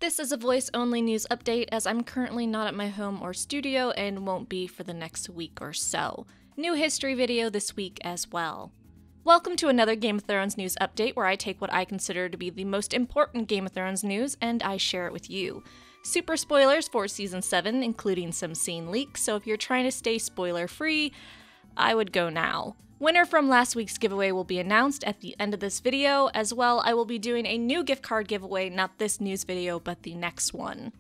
This is a voice-only news update as I'm currently not at my home or studio and won't be for the next week or so. New history video this week as well. Welcome to another Game of Thrones news update where I take what I consider to be the most important Game of Thrones news and I share it with you. Super spoilers for Season 7, including some scene leaks, so if you're trying to stay spoiler-free, I would go now. Winner from last week's giveaway will be announced at the end of this video. As well, I will be doing a new gift card giveaway, not this news video, but the next one.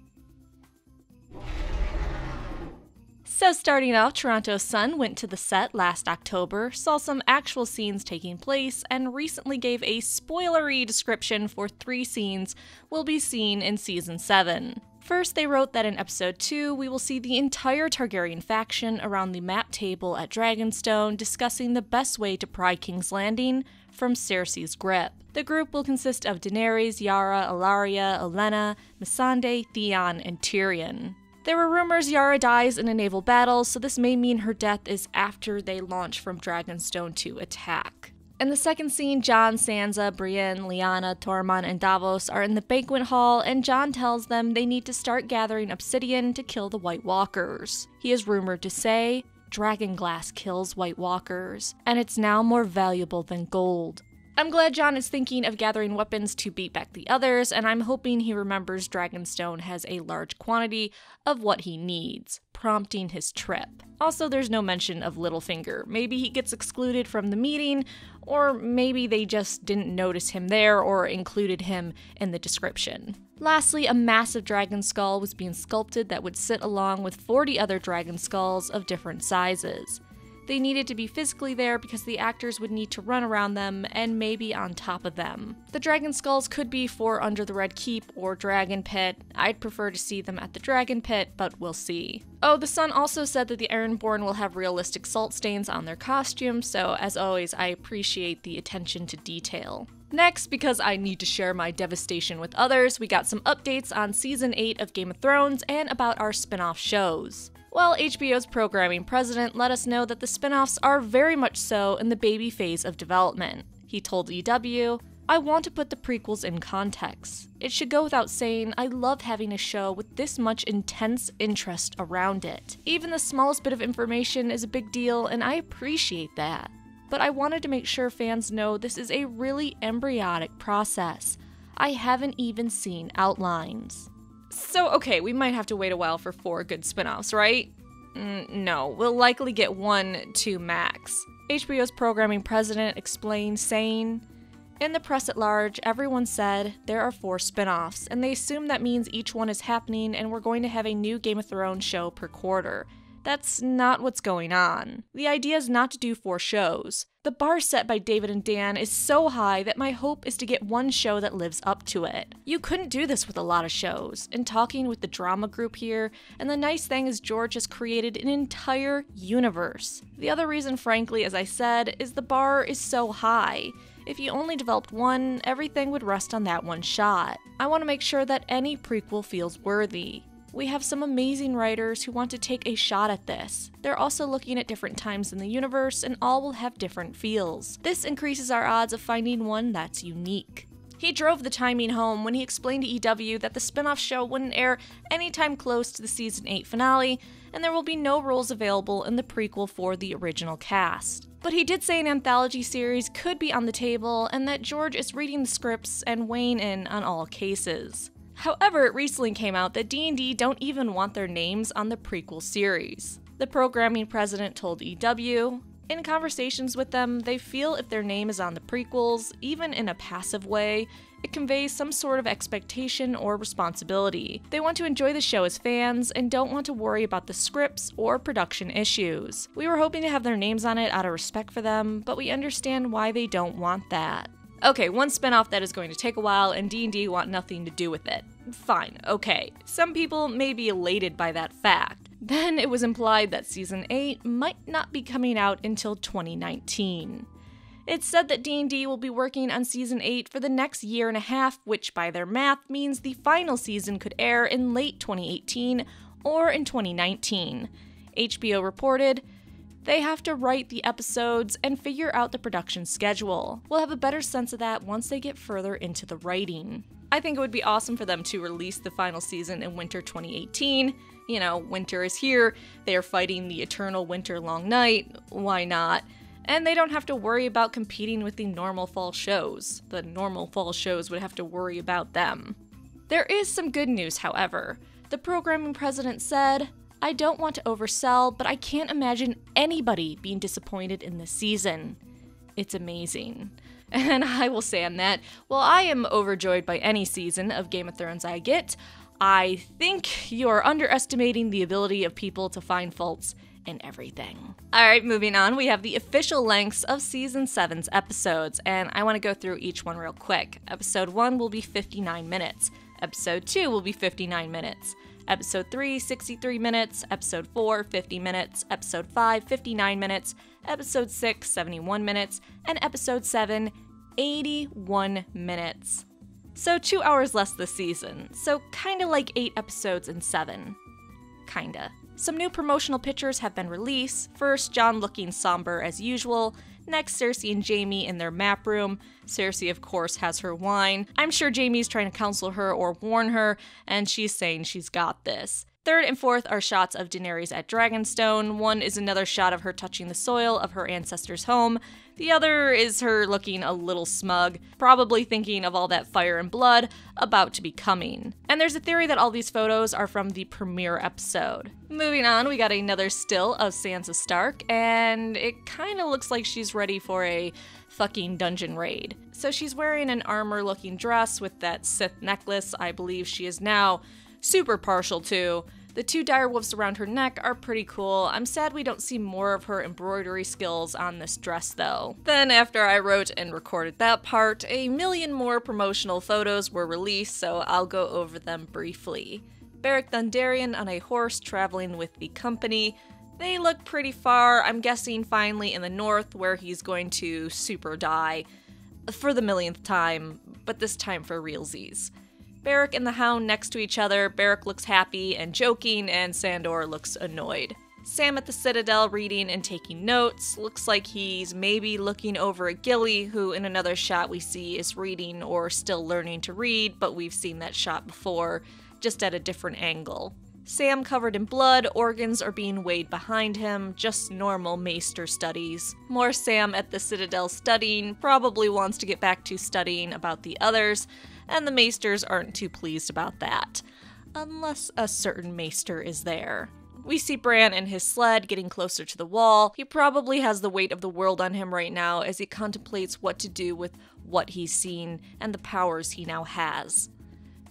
So starting off, Toronto Sun went to the set last October, saw some actual scenes taking place, and recently gave a spoilery description for 3 scenes we'll be seeing in Season 7. First, they wrote that in Episode 2, we will see the entire Targaryen faction around the map table at Dragonstone discussing the best way to pry King's Landing from Cersei's grip. The group will consist of Daenerys, Yara, Ellaria, Olenna, Missandei, Theon, and Tyrion. There were rumors Yara dies in a naval battle, so this may mean her death is after they launch from Dragonstone to attack. In the second scene, Jon, Sansa, Brienne, Lyanna, Tormund, and Davos are in the banquet hall, and Jon tells them they need to start gathering obsidian to kill the White Walkers. He is rumored to say, "Dragonglass kills White Walkers, and it's now more valuable than gold." I'm glad Jon is thinking of gathering weapons to beat back the others, and I'm hoping he remembers Dragonstone has a large quantity of what he needs, prompting his trip. Also, there's no mention of Littlefinger. Maybe he gets excluded from the meeting, or maybe they just didn't notice him there or included him in the description. Lastly, a massive dragon skull was being sculpted that would sit along with 40 other dragon skulls of different sizes. They needed to be physically there because the actors would need to run around them and maybe on top of them. The dragon skulls could be for Under the Red Keep or Dragon Pit. I'd prefer to see them at the Dragon Pit, but we'll see. Oh, the Sun also said that the Ironborn will have realistic salt stains on their costumes, so as always, I appreciate the attention to detail. Next, because I need to share my devastation with others, we got some updates on Season 8 of Game of Thrones and about our spin-off shows. Well, HBO's programming president let us know that the spin-offs are very much so in the baby phase of development. He told EW, "I want to put the prequels in context. It should go without saying I love having a show with this much intense interest around it. Even the smallest bit of information is a big deal, and I appreciate that. But I wanted to make sure fans know this is a really embryonic process. I haven't even seen outlines." So, okay, we might have to wait a while for 4 good spin-offs, right? No, we'll likely get 1, 2 max. HBO's programming president explained, saying, "In the press at large, everyone said there are 4 spin-offs, and they assume that means each one is happening and we're going to have a new Game of Thrones show per quarter. That's not what's going on. The idea is not to do 4 shows. The bar set by David and Dan is so high that my hope is to get one show that lives up to it. You couldn't do this with a lot of shows. In talking with the drama group here, and the nice thing is George has created an entire universe. The other reason, frankly, as I said, is the bar is so high. If you only developed one, everything would rest on that one shot. I want to make sure that any prequel feels worthy. We have some amazing writers who want to take a shot at this. They're also looking at different times in the universe, and all will have different feels. This increases our odds of finding one that's unique." He drove the timing home when he explained to EW that the spin-off show wouldn't air anytime close to the Season 8 finale, and there will be no roles available in the prequel for the original cast. But he did say an anthology series could be on the table, and that George is reading the scripts and weighing in on all cases. However, it recently came out that D&D don't even want their names on the prequel series. The programming president told EW, "In conversations with them, they feel if their name is on the prequels, even in a passive way, it conveys some sort of expectation or responsibility. They want to enjoy the show as fans and don't want to worry about the scripts or production issues. We were hoping to have their names on it out of respect for them, but we understand why they don't want that." Okay, one spinoff that is going to take a while and D&D want nothing to do with it. Fine, okay. Some people may be elated by that fact. Then it was implied that Season 8 might not be coming out until 2019. It's said that D&D will be working on Season 8 for the next year and a half, which by their math means the final season could air in late 2018 or in 2019. HBO reported, They have to write the episodes and figure out the production schedule. We'll have a better sense of that once they get further into the writing. I think it would be awesome for them to release the final season in winter 2018. You know, winter is here, they are fighting the eternal winter long night, why not? And they don't have to worry about competing with the normal fall shows. The normal fall shows would have to worry about them. There is some good news, however. The programming president said, "I don't want to oversell, but I can't imagine anybody being disappointed in this season. It's amazing." And I will say on that, while I am overjoyed by any season of Game of Thrones I get, I think you're underestimating the ability of people to find faults in everything. Alright, moving on, we have the official lengths of Season 7's episodes, and I want to go through each one real quick. Episode 1 will be 59 minutes. Episode 2 will be 59 minutes. Episode 3, 63 minutes. Episode 4, 50 minutes. Episode 5, 59 minutes. Episode 6, 71 minutes. And Episode 7, 81 minutes. So 2 hours less this season. So kinda like 8 episodes in 7. Kinda. Some new promotional pictures have been released. First, Jon looking somber as usual. Next, Cersei and Jaime in their map room. Cersei, of course, has her wine. I'm sure Jaime's trying to counsel her or warn her, and she's saying she's got this. Third and fourth are shots of Daenerys at Dragonstone. One is another shot of her touching the soil of her ancestors' home. The other is her looking a little smug, probably thinking of all that fire and blood about to be coming. And there's a theory that all these photos are from the premiere episode. Moving on, we got another still of Sansa Stark, and it kinda looks like she's ready for a fucking dungeon raid. So she's wearing an armor-looking dress with that Sith necklace I believe she is now super partial to. The 2 direwolves around her neck are pretty cool. I'm sad we don't see more of her embroidery skills on this dress though. Then after I wrote and recorded that part, a million more promotional photos were released, so I'll go over them briefly. Beric Dondarrion on a horse traveling with the company. They look pretty far, I'm guessing finally in the north where he's going to super die. For the millionth time, but this time for realsies. Beric and the Hound next to each other. Beric looks happy and joking, and Sandor looks annoyed. Sam at the Citadel reading and taking notes. Looks like he's maybe looking over at Gilly, who in another shot we see is reading or still learning to read, but we've seen that shot before, just at a different angle. Sam covered in blood, organs are being weighed behind him, just normal Maester studies. More Sam at the Citadel studying, probably wants to get back to studying about the others, and the Maesters aren't too pleased about that. Unless a certain Maester is there. We see Bran in his sled getting closer to the wall. He probably has the weight of the world on him right now as he contemplates what to do with what he's seen and the powers he now has.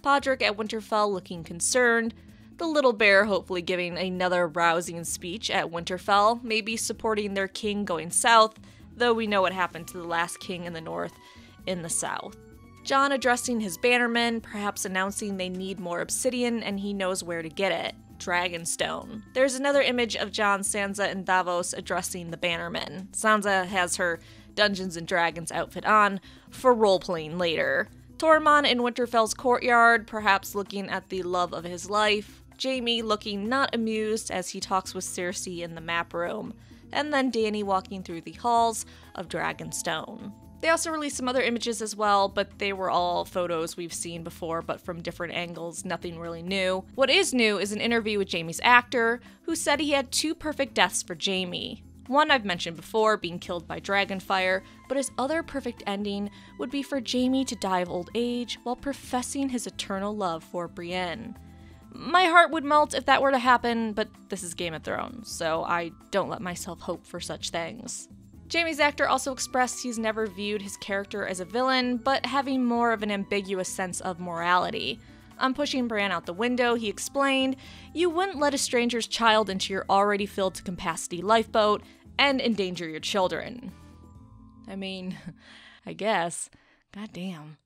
Podrick at Winterfell looking concerned. The little bear hopefully giving another rousing speech at Winterfell, maybe supporting their king going south, though we know what happened to the last king in the north in the south. Jon addressing his bannermen, perhaps announcing they need more obsidian and he knows where to get it. Dragonstone. There's another image of Jon, Sansa, and Davos addressing the bannermen. Sansa has her Dungeons & Dragons outfit on for role-playing later. Tormund in Winterfell's courtyard, perhaps looking at the love of his life. Jaime looking not amused as he talks with Cersei in the map room. And then Dany walking through the halls of Dragonstone. They also released some other images as well, but they were all photos we've seen before, but from different angles, nothing really new. What is new is an interview with Jaime's actor, who said he had 2 perfect deaths for Jaime. One I've mentioned before, being killed by dragonfire, but his other perfect ending would be for Jaime to die of old age while professing his eternal love for Brienne. My heart would melt if that were to happen, but this is Game of Thrones, so I don't let myself hope for such things. Jaime's actor also expressed he's never viewed his character as a villain, but having more of an ambiguous sense of morality. On pushing Bran out the window, he explained, "You wouldn't let a stranger's child into your already filled to capacity lifeboat and endanger your children." I mean, I guess. Goddamn.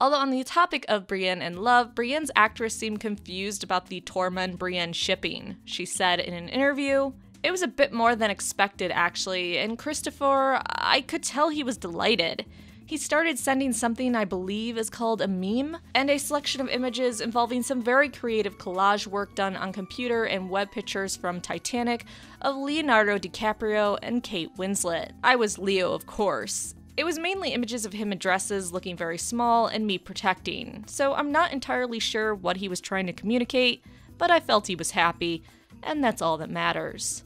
Although on the topic of Brienne and love, Brienne's actress seemed confused about the Tormund-Brienne shipping. She said in an interview, "It was a bit more than expected, actually, and Christopher, I could tell he was delighted. He started sending something I believe is called a meme, and a selection of images involving some very creative collage work done on computer and web pictures from Titanic of Leonardo DiCaprio and Kate Winslet. I was Leo, of course. It was mainly images of him in dresses looking very small and me protecting, so I'm not entirely sure what he was trying to communicate, but I felt he was happy, and that's all that matters.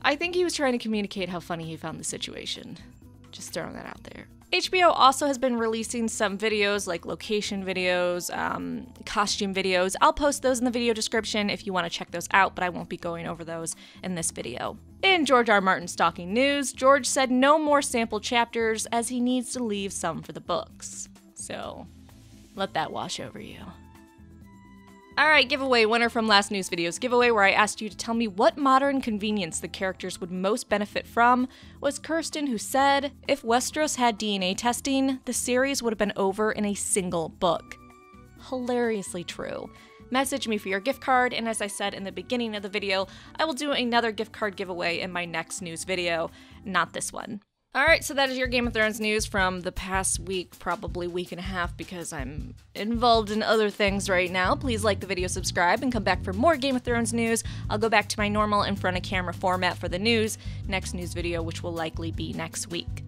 I think he was trying to communicate how funny he found the situation. Just throwing that out there. HBO also has been releasing some videos, like location videos, costume videos. I'll post those in the video description if you want to check those out, but I won't be going over those in this video. In George R. Martin stalking news, George said no more sample chapters as he needs to leave some for the books. So, let that wash over you. Alright, giveaway winner from last news video's giveaway, where I asked you to tell me what modern convenience the characters would most benefit from, was Kirsten, who said, if Westeros had DNA testing, the series would have been over in a single book. Hilariously true. Message me for your gift card, and as I said in the beginning of the video, I will do another gift card giveaway in my next news video, not this one. Alright, so that is your Game of Thrones news from the past week, probably week and a half, because I'm involved in other things right now. Please like the video, subscribe, and come back for more Game of Thrones news. I'll go back to my normal in front of camera format for the next news video, which will likely be next week.